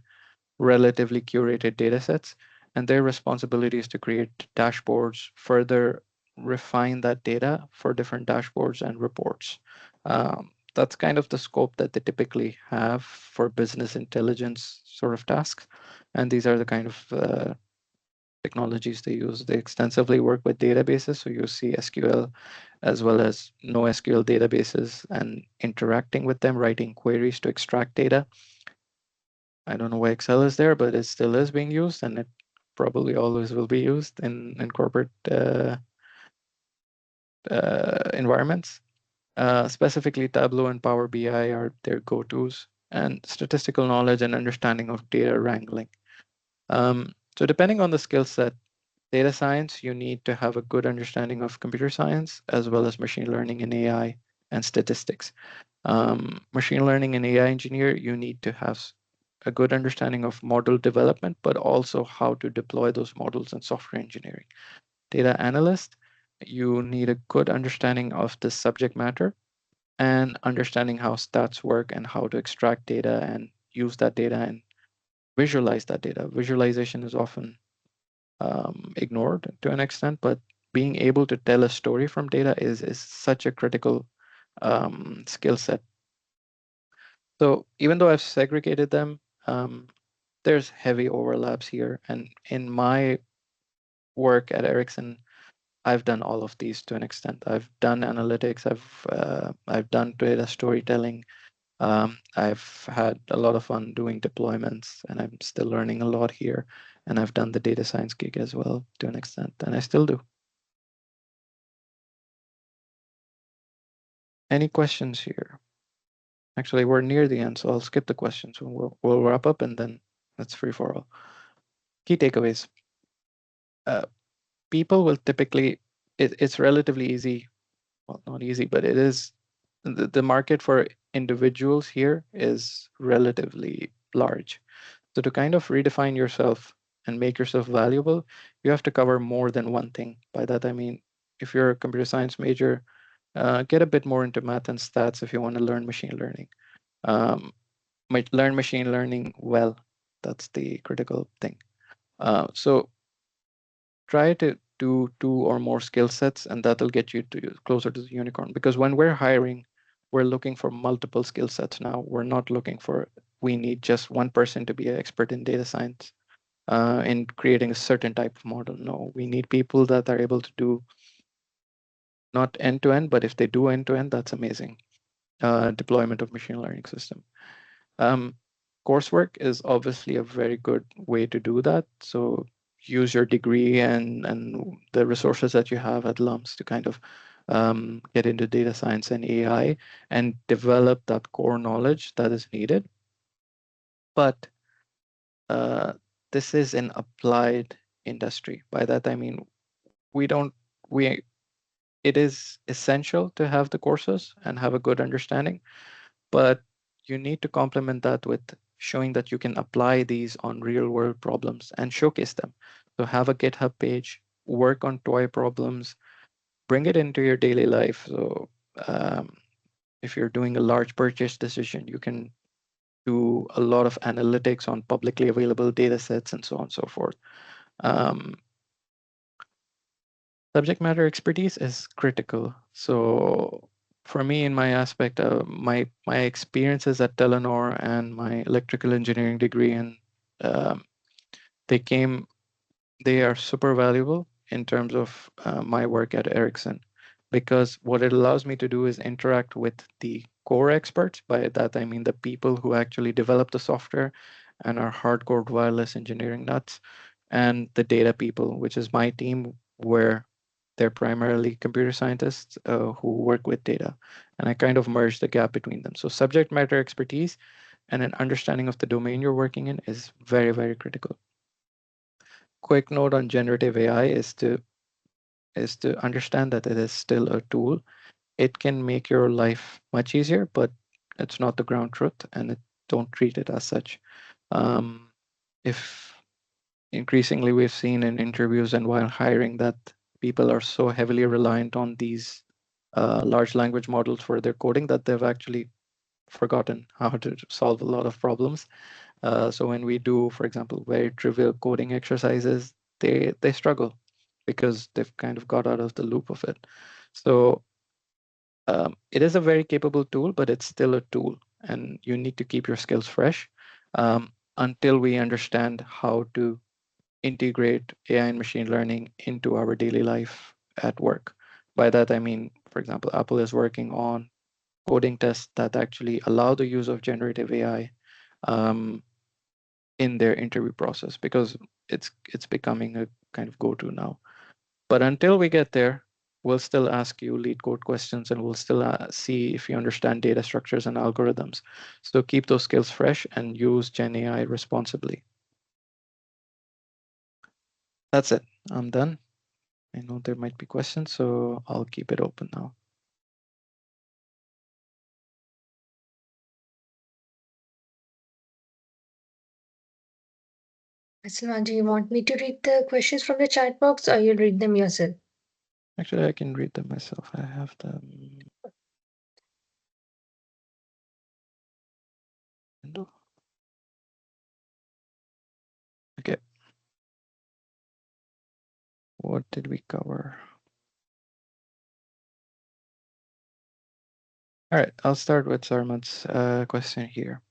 relatively curated data sets, and their responsibility is to create dashboards, further refine that data for different dashboards and reports. That's kind of the scope that they typically have for business intelligence sort of tasks. And these are the kind of technologies they use. They extensively work with databases, so you see SQL as well as NoSQL databases and interacting with them, writing queries to extract data. I don't know why Excel is there, but it still is being used, and it probably always will be used in corporate environments. Specifically, Tableau and Power BI are their go-tos, and statistical knowledge and understanding of data wrangling. So depending on the skill set, data science, you need to have a good understanding of computer science as well as machine learning and AI and statistics. Machine learning and AI engineer, you need to have a good understanding of model development, but also how to deploy those models in software engineering. Data analyst, you need a good understanding of the subject matter and understanding how stats work and how to extract data and use that data and visualize that data. Visualization is often ignored to an extent, but being able to tell a story from data is such a critical skill set. So even though I've segregated them, there's heavy overlaps here. And in my work at Ericsson, I've done all of these to an extent. I've done analytics. I've done data storytelling. I've had a lot of fun doing deployments, and I'm still learning a lot here. And I've done the data science gig as well to an extent, and I still do. Any questions here? Actually, we're near the end, so I'll skip the questions. We'll wrap up, and then that's free for all. Key takeaways. Uh, People will typically, it's relatively easy. Well, not easy, but it is. The market for individuals here is relatively large. So to kind of redefine yourself and make yourself valuable, you have to cover more than one thing. By that, I mean, if you're a computer science major, get a bit more into math and stats if you want to learn machine learning. Um, might learn machine learning well. That's the critical thing. So try to do two or more skill sets, and that'll get you to closer to the unicorn. Because when we're hiring, we're looking for multiple skill sets now. We're not looking for, we need just one person to be an expert in data science in creating a certain type of model. No, we need people that are able to do not end to end, but if they do end to end, that's amazing. Deployment of machine learning system. Um, Coursework is obviously a very good way to do that. So use your degree and the resources that you have at LUMS to kind of get into data science and AI and develop that core knowledge that is needed. But uh, this is an applied industry. By that I mean we don't we it is essential to have the courses and have a good understanding, but you need to complement that with showing that you can apply these on real world problems and showcase them. So have a GitHub page, work on toy problems, bring it into your daily life. So um, if you're doing a large purchase decision, you can do a lot of analytics on publicly available data sets and so on and so forth. Um, Subject matter expertise is critical. So for me, in my aspect, my experiences at Telenor and my electrical engineering degree, and um, they came they are super valuable in terms of my work at Ericsson, because what it allows me to do is interact with the core experts. By that, I mean the people who actually develop the software and are hardcore wireless engineering nuts, and the data people, which is my team, where they're primarily computer scientists who work with data. And I kind of merge the gap between them. So subject matter expertise and an understanding of the domain you're working in is very, very critical. Quick note on generative AI is to understand that it is still a tool. It can make your life much easier, but it's not the ground truth, and don't treat it as such. Um, if increasingly we've seen in interviews and while hiring that people are so heavily reliant on these large language models for their coding that they've actually forgotten how to solve a lot of problems. So when we do, for example, very trivial coding exercises, they struggle because they've kind of got out of the loop of it. So it is a very capable tool, but it's still a tool, and you need to keep your skills fresh until we understand how to integrate AI and machine learning into our daily life at work. By that, I mean, for example, Apple is working on coding tests that actually allow the use of generative AI um, in their interview process, because it's becoming a kind of go-to now. But until we get there, we'll still ask you lead code questions, and we'll still see if you understand data structures and algorithms. So keep those skills fresh and use Gen AI responsibly. That's it. I'm done. I know there might be questions, so I'll keep it open now. Salman, do you want me to read the questions from the chat box or you'll read them yourself? Actually, I can read them myself. I have them. Okay, what did we cover? All right, I'll start with Sarmad's question here.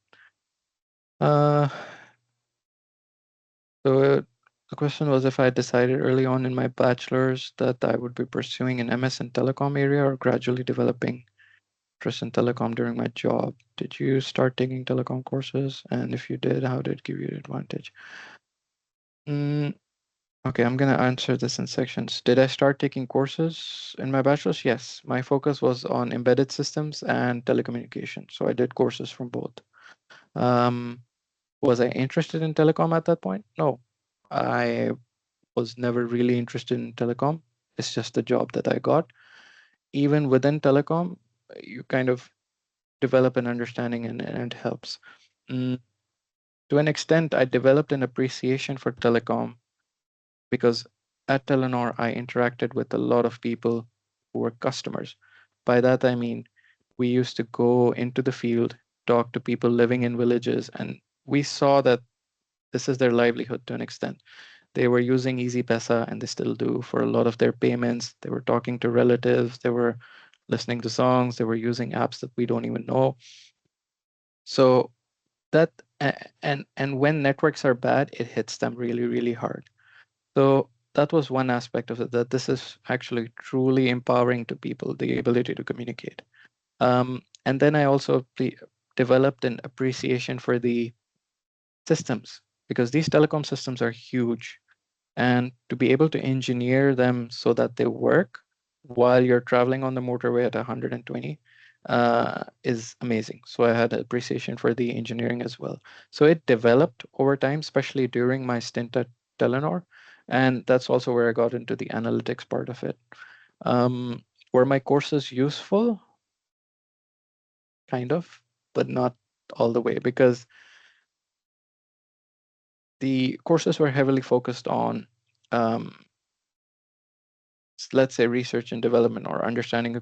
Uh, so the question was if I decided early on in my bachelor's that I would be pursuing an MS in telecom area or gradually developing interest in telecom during my job. Did you start taking telecom courses? And if you did, how did it give you an advantage? Mm, okay, I'm gonna answer this in sections. Did I start taking courses in my bachelor's? Yes. My focus was on embedded systems and telecommunication. So I did courses from both. Um, was I interested in telecom at that point? No. I was never really interested in telecom. It's just the job that I got. Even within telecom, you kind of develop an understanding, and it helps. Mm, to an extent, I developed an appreciation for telecom because at Telenor, I interacted with a lot of people who were customers. By that, I mean, we used to go into the field, talk to people living in villages, and we saw that this is their livelihood to an extent. They were using Easy Pesa, and they still do for a lot of their payments. They were talking to relatives, they were listening to songs, they were using apps that we don't even know. So that and when networks are bad, it hits them really, really hard. So that was one aspect of it, that this is actually truly empowering to people, the ability to communicate. And then I also developed an appreciation for the systems, because these telecom systems are huge, and to be able to engineer them so that they work while you're traveling on the motorway at 120 is amazing. So I had appreciation for the engineering as well. So it developed over time, especially during my stint at Telenor. And that's also where I got into the analytics part of it. Um, were my courses useful? Kind of, but not all the way because the courses were heavily focused on, um, let's say, research and development or developing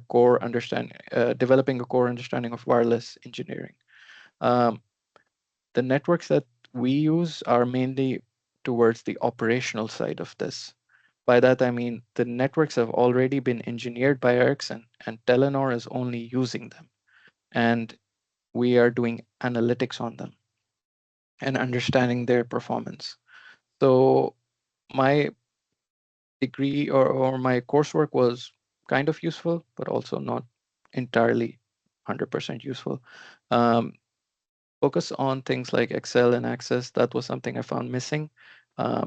a core understanding of wireless engineering. Um, the networks that we use are mainly towards the operational side of this. By that, I mean the networks have already been engineered by Ericsson, and Telenor is only using them. And we are doing analytics on them and understanding their performance. So my degree or my coursework was kind of useful, but also not entirely 100% useful. Um, Focus on things like Excel and Access. That was something I found missing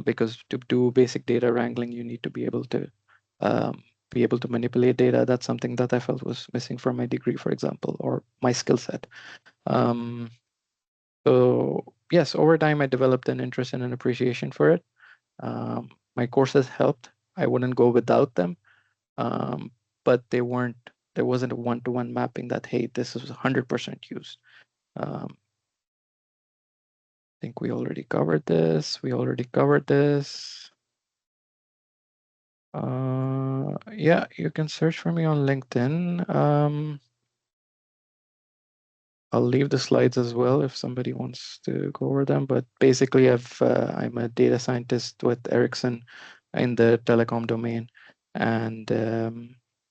because to do basic data wrangling, you need to um, be able to manipulate data. That's something that I felt was missing from my degree, for example, or my skill set. Um, so yes, over time I developed an interest and an appreciation for it. My courses helped. I wouldn't go without them, um, but they weren't. There wasn't a one-to-one mapping that hey, this is 100% used. Think we already covered this. We already covered this. Yeah, you can search for me on LinkedIn. I'll leave the slides as well if somebody wants to go over them. But basically, I'm a data scientist with Ericsson in the telecom domain, and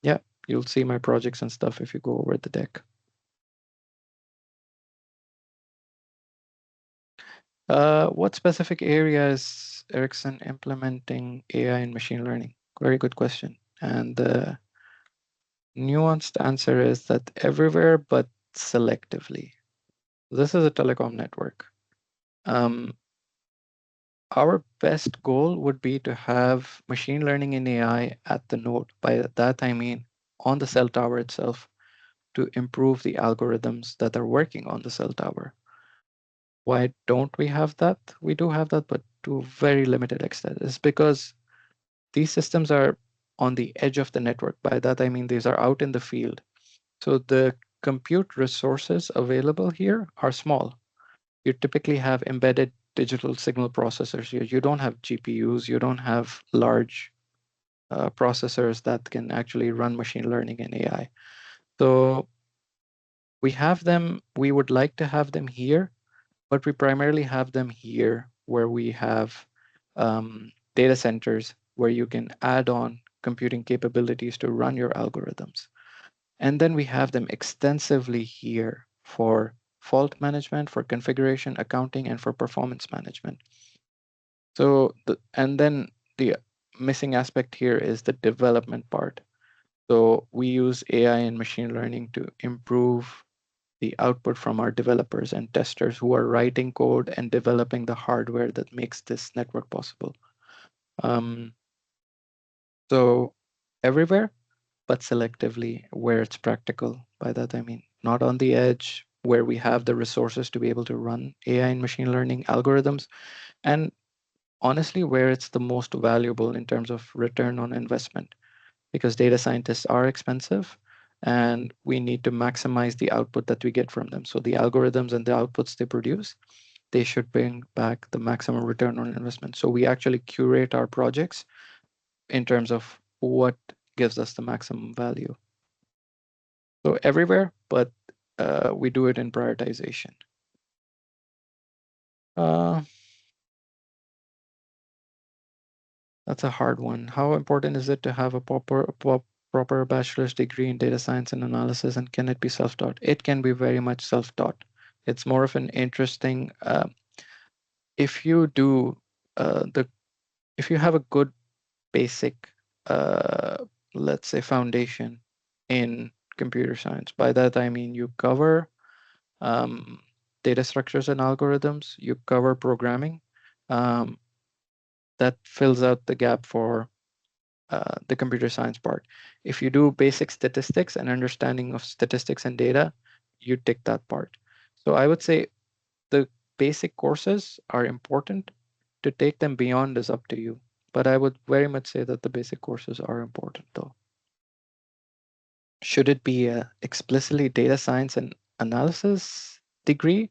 yeah, you'll see my projects and stuff if you go over the deck. What specific area is Ericsson implementing AI and machine learning? Very good question. And the nuanced answer is that everywhere but selectively. This is a telecom network. Um, our best goal would be to have machine learning and AI at the node. By that, I mean on the cell tower itself to improve the algorithms that are working on the cell tower. Why don't we have that? We do have that, but to a very limited extent. It's because these systems are on the edge of the network. By that, I mean these are out in the field. So the compute resources available here are small. You typically have embedded digital signal processors here. You don't have GPUs, you don't have large processors that can actually run machine learning and AI. So we have them, we would like to have them here, but we primarily have them here where we have data centers where you can add on computing capabilities to run your algorithms. And then we have them extensively here for fault management, for configuration, accounting, and for performance management. And then the missing aspect here is the development part. So we use AI and machine learning to improve the output from our developers and testers who are writing code and developing the hardware that makes this network possible. Um, so everywhere, but selectively where it's practical. By that, I mean not on the edge where we have the resources to be able to run AI and machine learning algorithms, and honestly, where it's the most valuable in terms of return on investment, because data scientists are expensive and we need to maximize the output that we get from them. So the algorithms and the outputs they produce, they should bring back the maximum return on investment. So we actually curate our projects in terms of what gives us the maximum value. So everywhere, but we do it in prioritization. Uh, that's a hard one. How important is it to have a proper bachelor's degree in data science and analysis, and can it be self-taught? It can be very much self-taught. It's more of an interesting. If you do the if you have a good basic, uh, let's say, foundation in computer science. By that I mean you cover um, data structures and algorithms, you cover programming. Um, that fills out the gap for the computer science part. If you do basic statistics and understanding of statistics and data, you tick that part. So I would say the basic courses are important. To take them beyond is up to you. But I would very much say that the basic courses are important, though. Should it be a explicitly data science and analysis degree?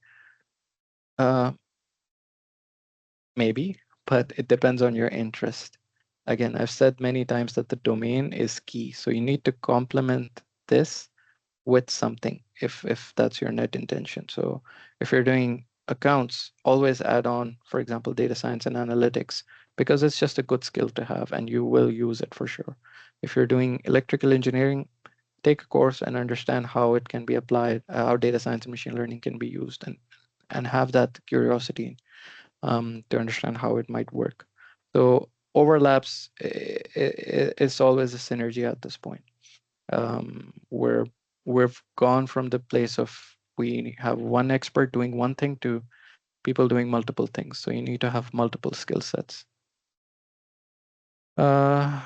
Uh, Maybe, but it depends on your interest. Again, I've said many times that the domain is key. So you need to complement this with something if that's your net intention. So if you're doing accounts, always add on, for example, data science and analytics, because it's just a good skill to have and you will use it for sure. If you're doing electrical engineering, take a course and understand how it can be applied, how data science and machine learning can be used, and have that curiosity to understand how it might work. So overlaps, it's always a synergy at this point. Where we've gone from the place of we have one expert doing one thing to people doing multiple things. So you need to have multiple skill sets. Uh,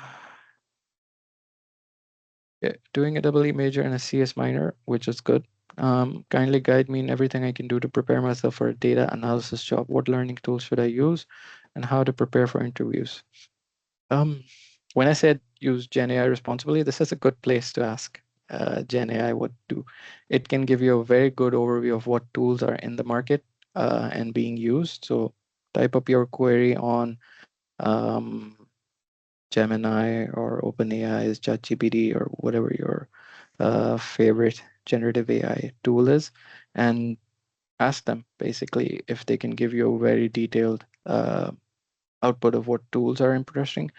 yeah, doing a double E major and a CS minor, which is good. Kindly guide me in everything I can do to prepare myself for a data analysis job. What learning tools should I use, and how to prepare for interviews? Um, when I said use Gen AI responsibly, this is a good place to ask Gen AI what to do. It can give you a very good overview of what tools are in the market and being used. So type up your query on um, Gemini or OpenAI's ChatGPT or whatever your favorite generative AI tool is, and ask them basically if they can give you a very detailed output of what tools are interesting.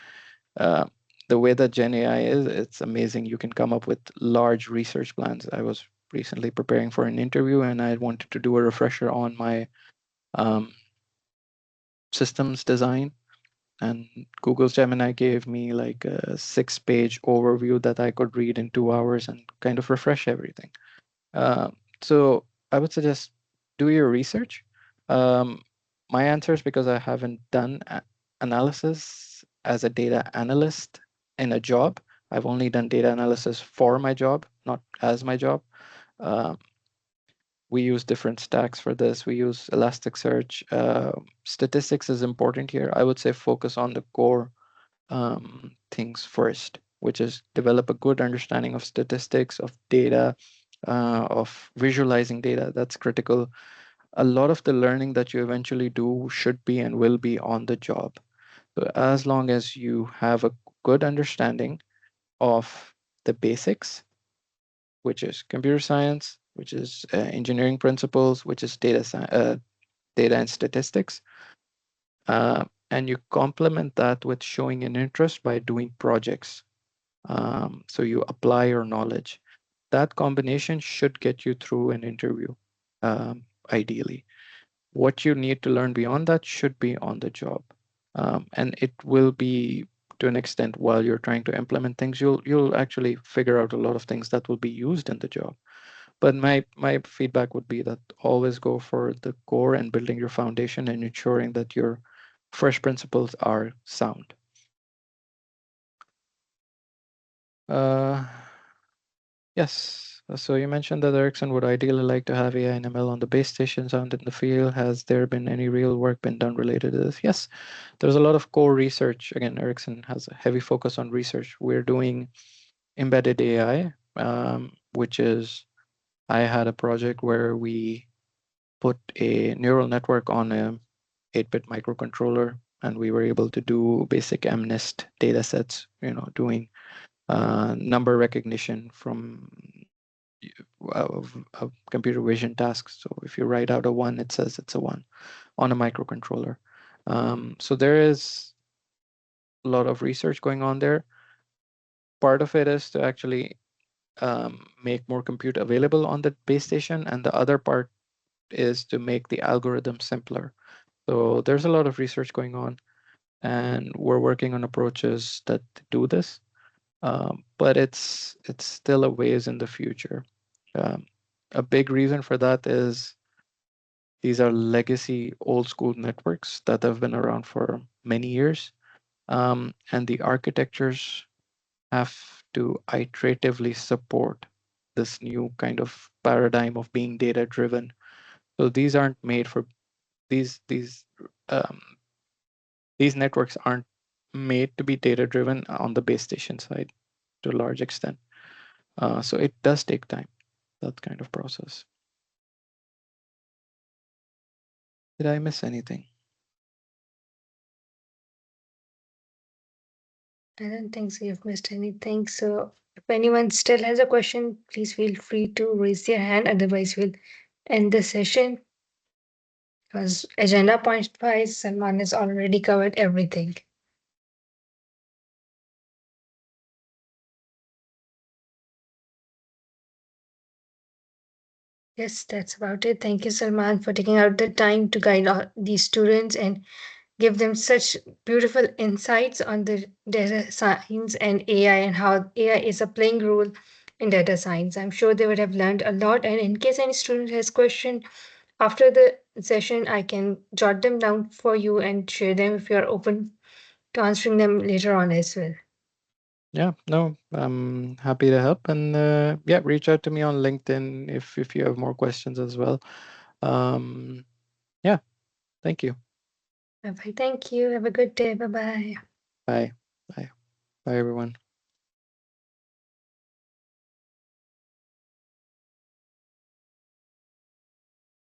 uh, the way that Gen AI is, it's amazing. You can come up with large research plans. I was recently preparing for an interview and I wanted to do a refresher on my um, systems design. And Google's Gemini gave me like a 6-page overview that I could read in 2 hours and kind of refresh everything. So I would suggest do your research. Um, my answer is because I haven't done analysis as a data analyst in a job. I've only done data analysis for my job, not as my job. Um, we use different stacks for this. We use Elasticsearch. Statistics is important here. I would say focus on the core things first, which is develop a good understanding of statistics, of data, of visualizing data. That's critical. A lot of the learning that you eventually do should be and will be on the job. So as long as you have a good understanding of the basics, which is computer science, which is engineering principles, which is data and statistics, and you complement that with showing an interest by doing projects. So you apply your knowledge. That combination should get you through an interview, ideally. What you need to learn beyond that should be on the job, and it will be to an extent while you're trying to implement things. You'll actually figure out a lot of things that will be used in the job. But my feedback would be that always go for the core and building your foundation and ensuring that your first principles are sound. Uh, Yes. So you mentioned that Ericsson would ideally like to have AI and ML on the base stations out in the field. Has there been any real work been done related to this? Yes. There's a lot of core research. Again, Ericsson has a heavy focus on research. We're doing embedded AI, which is I had a project where we put a neural network on a 8-bit microcontroller, and we were able to do basic MNIST data sets, doing number recognition from computer vision tasks. So if you write out a one, it says it's a one on a microcontroller. So there is a lot of research going on there. Part of it is to actually make more compute available on the base station, and the other part is to make the algorithm simpler. So there's a lot of research going on, and we're working on approaches that do this. But it's still a ways in the future. Um, a big reason for that is these are legacy old school networks that have been around for many years. And the architectures have to iteratively support this new kind of paradigm of being data driven. So these aren't made for um, these networks aren't made to be data driven on the base station side to a large extent. So it does take time, that kind of process. Did I miss anything? I don't think so you've missed anything. So if anyone still has a question, please feel free to raise your hand. Otherwise, we'll end the session because agenda point wise, Salman has already covered everything. Yes, that's about it. Thank you, Salman, for taking out the time to guide all these students and give them such beautiful insights on the data science and AI and how AI is a playing role in data science. I'm sure they would have learned a lot. And in case any student has question after the session, I can jot them down for you and share them if you're open to answering them later on as well. Yeah, no, I'm happy to help, and yeah, reach out to me on LinkedIn if you have more questions as well. Um, yeah, thank you. Bye bye. Thank you. Have a good day. Bye bye. Bye. Bye. Bye, everyone.